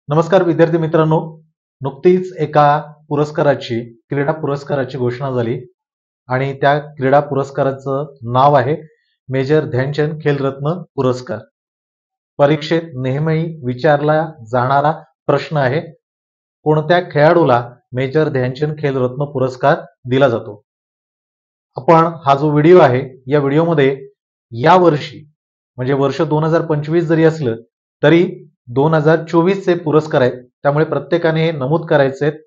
नमस्कार विद्यार्थी मित्रांनो. नुकतीच एका पुरस्काराची क्रीडा पुरस्काराची घोषणा झाली आणि त्या क्रीडा पुरस्काराचं नाव आहे मेजर ध्यानचंद खेलरत्न पुरस्कार. परीक्षेत नेहमी विचारला जाणारा प्रश्न आहे, कोणत्या खेळाडूला मेजर ध्यानचंद खेलरत्न पुरस्कार दिला जातो. आपण हा जो व्हिडिओ आहे या व्हिडिओमध्ये या वर्षी म्हणजे वर्ष 2025 जरी असलं तरी 2024 चे पुरस्कार आहेत, त्यामुळे प्रत्येकाने हे नमूद करायचे आहेत,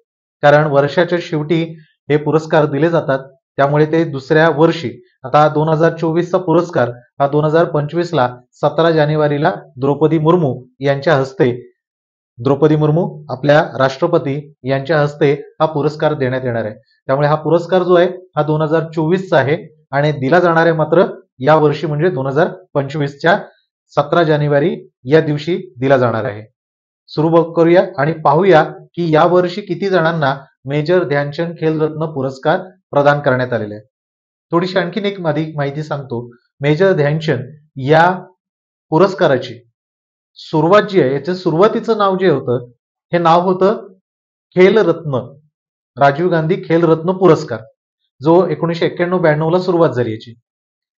कारण वर्षाच्या शेवटी हे पुरस्कार दिले जातात. त्यामुळे ते दुसऱ्या वर्षी आता 2024 चा पुरस्कार हा 2025 ला 17 जानेवारीला द्रौपदी मुर्मू यांच्या हस्ते द्रौपदी मुर्मू आपल्या राष्ट्रपती यांच्या हस्ते हा पुरस्कार देण्यात येणार आहे. त्यामुळे हा पुरस्कार जो आहे हा 2024 चा आहे आणि दिला जाणार आहे मात्र या वर्षी म्हणजे 2025 च्या 17 जानेवारी या दिवशी दिला जाणार आहे. सुरू करूया आणि पाहूया की या वर्षी किती जणांना मेजर ध्यानचंद खेलरत्न पुरस्कार प्रदान करण्यात आलेले आहे. थोडीशी आणखीन एक माहिती सांगतो. मेजर ध्यानचंद या पुरस्काराची सुरुवात जी आहे याचं सुरुवातीचं नाव जे होतं हे नाव होतं खेलरत्न, राजीव गांधी खेलरत्न पुरस्कार, जो 1991-92 ला सुरुवात झाली याची.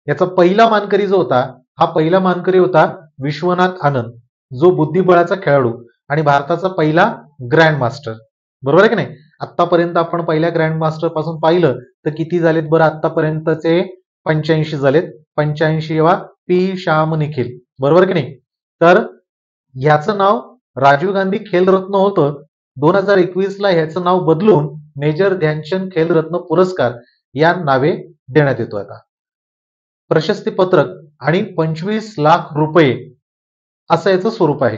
याचा पहिला मानकरी जो होता हा पहिला मानकरी होता विश्वनाथ आनंद, जो बुद्धिबळाचा खेळाडू आणि भारताचा पहिला ग्रँड मास्टर. बरोबर आहे की नाही. आतापर्यंत आपण पहिल्या ग्रँड मास्टर पासून पाहिलं तर किती झालेत बरं, आतापर्यंतचे 85 झालेत. 85वा पी श्याम निखिल, बरोबर की नाही. तर ह्याचं नाव राजीव गांधी खेलरत्न होतं. 2021 ला ह्याचं नाव बदलून मेजर ध्यानचंद खेलरत्न पुरस्कार या नावे देण्यात येतो. आता प्रशस्ती पत्रक आणि 25 लाख रुपये असं याचं स्वरूप आहे.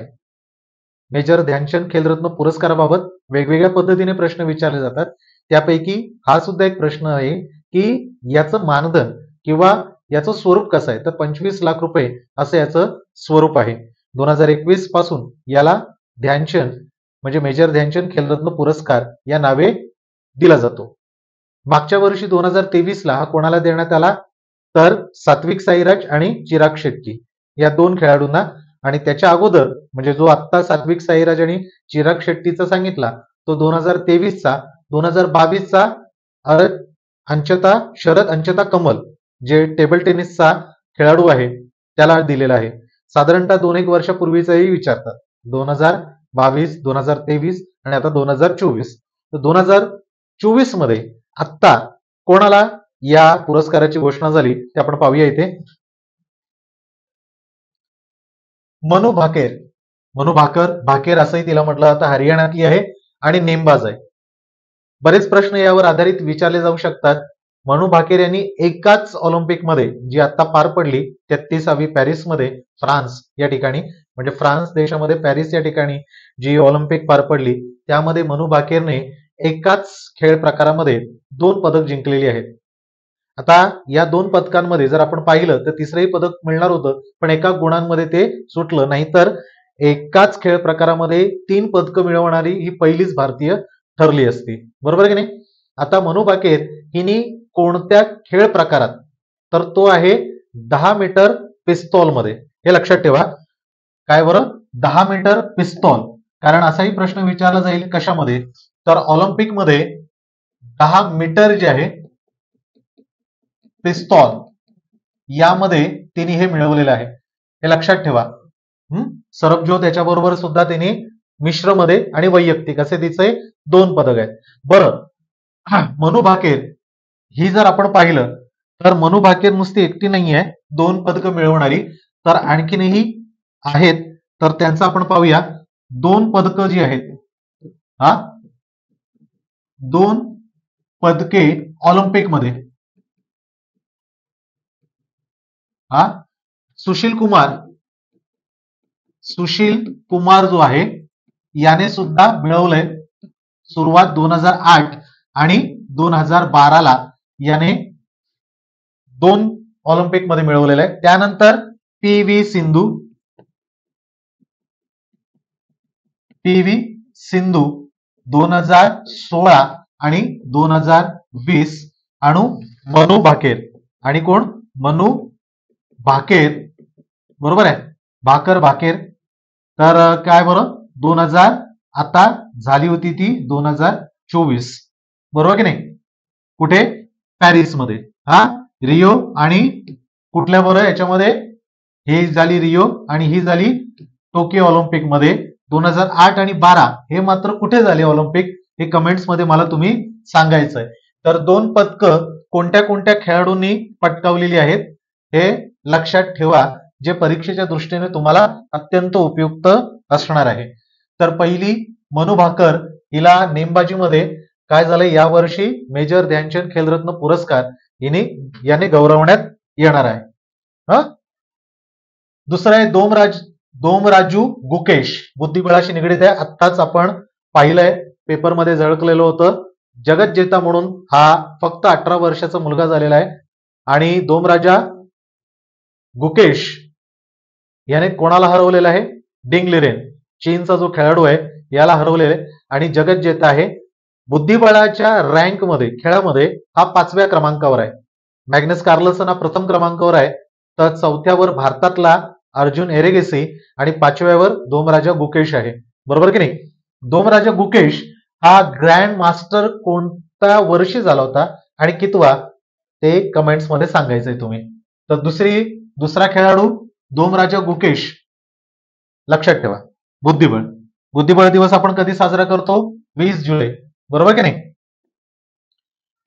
मेजर ध्यानचंद खेलरत्न पुरस्काराबाबत वेगवेगळ्या पद्धतीने प्रश्न विचारले जातात. त्यापैकी हा सुद्धा एक प्रश्न आहे की याचं मानधन किंवा याचं स्वरूप कसं आहे, तर 25 लाख रुपये असं याचं स्वरूप आहे. 2021 पासून याला ध्यानचंद म्हणजे मेजर ध्यानचंद खेलरत्न पुरस्कार या नावे दिला जातो. मागच्या वर्षी 2023 ला हा कोणाला देण्यात आला, तर सात्विक साईराज आणि चिराग शेट्टी या दोन खेळाडूंना. आणि त्याच्या अगोदर म्हणजे जो आत्ता सात्विक साईराज आणि चिराग शेट्टीचा सांगितला तो 2023 चा 2022 चा शरद अंचता कमल, जे टेबल टेनिसचा खेळाडू आहे, त्याला दिलेला आहे. साधारणतः 2-1 वर्षापूर्वीचाही विचारतात. 2022, 2023 आणि आता 2024. तर 2024 मध्ये आत्ता कोणाला या पुरस्काराची घोषणा झाली ते आपण पाहूया इथे. मनू भाकेर असंही तिला म्हटलं जातं. हरियाणातली आहे आणि नेमबाज आहे. बरेच प्रश्न यावर आधारित विचारले जाऊ शकतात. मनू भाकेर यांनी एकाच ऑलिम्पिकमध्ये जी आता पार पडली 33वी पॅरिसमध्ये फ्रान्स या ठिकाणी म्हणजे फ्रान्स देशामध्ये पॅरिस या ठिकाणी जी ऑलिम्पिक पार पडली त्यामध्ये मनू भाकेरने एकाच खेळ प्रकारामध्ये 2 पदक जिंकलेली आहेत. आता या 2 पदकांमध्ये जर आपण पाहिलं तर तिसरंही पदक मिळणार होतं, पण एका गुणांमध्ये ते सुटलं. नाहीतर एकाच खेळ प्रकारामध्ये 3 पदकं मिळवणारी ही पहिलीच भारतीय ठरली असती. बरोबर की नाही. आता मनू भाकेर हिने कोणत्या खेळ प्रकारात, तर तो आहे 10 मीटर पिस्तॉल मध्ये. हे लक्षात ठेवा. काय बरं, 10 मीटर पिस्तॉल. कारण असाही प्रश्न विचारला जाईल कशामध्ये, तर ऑलिम्पिक मध्ये 10 मीटर जे आहे पिस्तॉल यामध्ये तिने हे मिळवलेलं आहे. हे लक्षात ठेवा. सरबजोत याच्याबरोबर सुद्धा तिने मिश्रमध्ये आणि वैयक्तिक असे तिचे 2 पदक आहेत. बरं, मनू भाकेर ही जर आपण पाहिलं तर मनू भाकेर नुसती एकटी नाहीये 2 पदकं मिळवणारी, तर आणखीनही आहेत. तर त्यांचं आपण पाहूया. 2 पदकं जी आहेत, 2 पदके ऑलिम्पिक मध्ये. सुशील कुमार जो आहे याने सुद्धा मिळवलंय. सुरुवात 2008 आणि 2012 ला याने 2 ऑलिम्पिक मध्ये मिळवलेलं आहे. त्यानंतर पी व्ही सिंधू 2016 आणि 2020 आणि मनू भाकेर. आणि कोण, मनू भाकेर, बरोबर आहे, भाकेर. तर काय बरं, 2000 आता झाली होती ती 2024, बरोबर की नाही? कुठे? पॅरिसमध्ये. हा, रिओ आणि कुठल्या बरोबर याच्यामध्ये ही झाली रिओ आणि ही झाली टोकियो ऑलिम्पिक मध्ये 2008 आणि 12 हे मात्र कुठे झाले ऑलिम्पिक हे कमेंट्स मध्ये मला तुम्ही सांगायचंय. तर 2 पदकं कोणत्या कोणत्या खेळाडूंनी पटकावलेली आहेत हे लक्षात ठेवा, जे परीक्षेच्या दृष्टीने तुम्हाला अत्यंत उपयुक्त असणार आहे. तर पहिली मनू भाकर हिला नेमबाजीमध्ये काय झालंय, यावर्षी मेजर ध्यानचंद खेलरत्न पुरस्कार याने गौरवण्यात येणार आहे. हा, दुसरं आहे दोमराजू गुकेश, बुद्धिबळाशी निगडीत आहे. आत्ताच आपण पाहिलंय, पेपरमध्ये झळकलेलं होतं. जगज्जेता म्हणून हा फक्त 18 वर्षाचा मुलगा झालेला आहे आणि दोमराजा गुकेश याने कोणाला हरवलेलं आहे? डिंग लिरेन, चीनचा जो खेळाडू आहे याला हरवलेलं आहे आणि जगज्जेता आहे. बुद्धिबळाच्या रँक मध्ये खेळामध्ये हा 5व्या क्रमांकावर आहे. मॅग्नस कार्लसन हा प्रथम क्रमांकावर आहे, तर 4थ्यावर भारतातला अर्जुन एरेगेसी आणि 5व्यावर दोमराजा गुकेश आहे, बरोबर की नाही? दोमराजा गुकेश हा ग्रँड मास्टर कोणत्या वर्षी झाला होता आणि कितवा ते कमेंट्स मध्ये सांगायचंय तुम्ही. तर दुसरा खेळाडू दोमराजा गुकेश, लक्षात ठेवा. बुद्धिबळ दिवस आपण कधी साजरा करतो? 20 जुलै, बरोबर की नाही?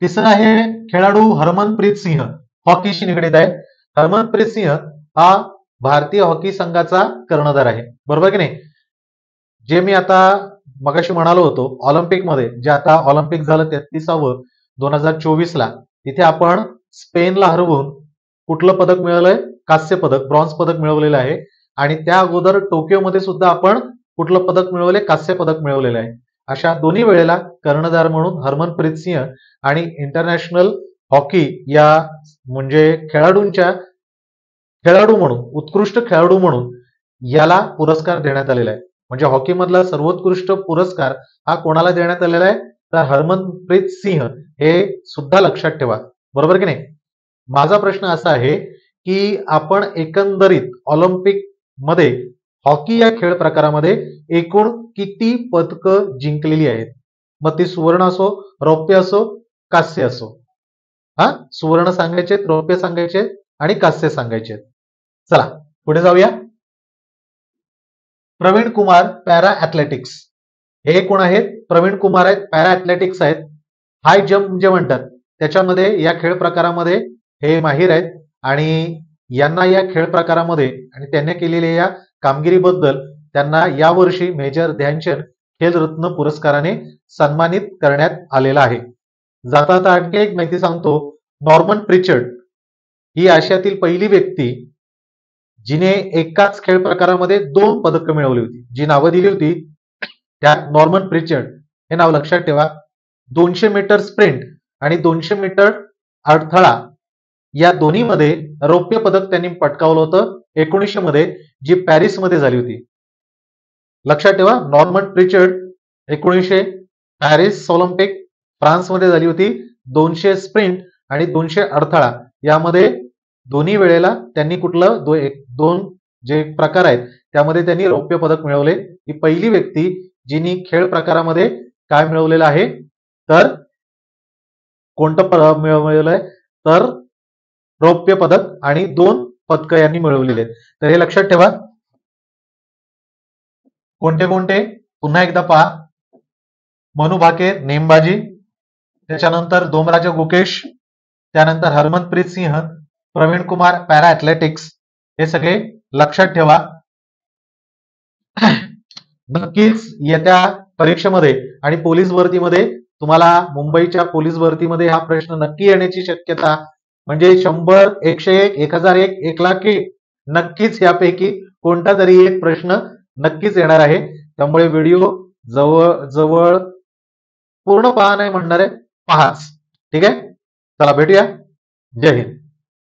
तिसरा आहे खेळाडू हरमनप्रीत सिंह, हॉकीशी निगडीत आहे. हरमनप्रीत सिंह हा भारतीय हॉकी संघाचा कर्णधार आहे, बरोबर की नाही? जे मी आता मगाशी म्हणालो होतो ऑलिम्पिकमध्ये, जे आता ऑलिम्पिक झालं 33वं 2024ला, तिथे आपण स्पेनला हरवून कुठलं पदक मिळवलंय? कांस्य पदक, ब्रॉन्झ पदक मिळवलेलं आहे. आणि त्या अगोदर टोकियोमध्ये सुद्धा आपण कुठलं पदक मिळवले? कांस्य पदक मिळवलेलं आहे. अशा दोन्ही वेळेला कर्णधार म्हणून हरमनप्रीत सिंह आणि इंटरनॅशनल हॉकी या म्हणजे खेळाडू म्हणून, उत्कृष्ट खेळाडू म्हणून याला पुरस्कार देण्यात आलेला आहे. म्हणजे हॉकी मधला सर्वोत्कृष्ट पुरस्कार हा कोणाला देण्यात आलेला आहे? तर हरमनप्रीत सिंह हे सुद्धा लक्षात ठेवा, बरोबर की नाही? माझा प्रश्न असा आहे की आपण एकंदरीत ऑलिम्पिक मध्ये हॉकी या खेळ प्रकारामध्ये एकूण किती पदकं जिंकलेली आहेत? मग ती सुवर्ण असो, रौप्य असो, कांस्य असो. हा, सुवर्ण सांगायचे, रौप्य सांगायचे आणि कांस्य सांगायचे. चला पुढे जाऊया. प्रवीण कुमार पॅरा ऍथलेटिक्स, हे कोण आहेत? प्रवीण कुमार आहेत, पॅरा ऍथलेटिक्स आहेत. हाय जम्प जे म्हणतात त्याच्यामध्ये या खेळ प्रकारामध्ये हे माहीर आहेत आणि यांना या खेळ प्रकारामध्ये आणि त्यांनी केलेल्या या कामगिरीबद्दल त्यांना यावर्षी मेजर ध्यानचंद खेलरत्न पुरस्काराने सन्मानित करण्यात आलेला आहे. जाता जाता आणखी एक माहिती सांगतो. नॉर्मन प्रिचर्ड ही आशियातील पहिली व्यक्ती जिने एकाच खेळ प्रकारामध्ये 2 पदकं मिळवली होती. जी नावं दिली होती त्यात नॉर्मन प्रिचर्ड हे नाव लक्षात ठेवा. 200 मीटर स्प्रिंट आणि 200 मीटर अडथळा या दोन्हीमध्ये रौप्य पदक त्यांनी पटकावलं होतं 1900 मध्ये, जी पॅरिसमध्ये झाली होती. लक्षात ठेवा, नॉर्मन प्रिचर्ड 1900 पॅरिस ऑलिम्पिक फ्रान्समध्ये झाली होती. 200 स्प्रिंट आणि 200 अडथळा यामध्ये दोन्ही वेळेला त्यांनी कुठलं दोन जे प्रकार आहेत त्यामध्ये त्यांनी रौप्य पदक मिळवले. ही पहिली व्यक्ती जिनी खेळ प्रकारामध्ये काय मिळवलेलं आहे, तर कोणतं मिळवलंय? तर रौप्य पदक आणि 2 पदकं यांनी मिळवलेले आहेत. तर हे लक्षात ठेवा. कोणते कोणते पुन्हा एकदा पहा. मनू भाकेर नेमबाजी, त्याच्यानंतर दोमराजा गुकेश, त्यानंतर हरमनप्रीत सिंह, प्रवीण कुमार पॅरा ऍथलेटिक्स, हे सगळे लक्षात ठेवा. नक्कीच येत्या परीक्षेमध्ये आणि पोलीस भरतीमध्ये तुम्हाला मुंबईच्या पोलीस भरतीमध्ये हा प्रश्न नक्की येण्याची शक्यता म्हणजे 100, 101, 1001, 1,00,001 नक्कीच यापैकी कोणता तरी एक प्रश्न नक्कीच येणार आहे. त्यामुळे व्हिडिओ जवळ पूर्ण पहा नाही म्हणणार आहे, पहाच. ठीक आहे, चला भेटूया. जय हिंद.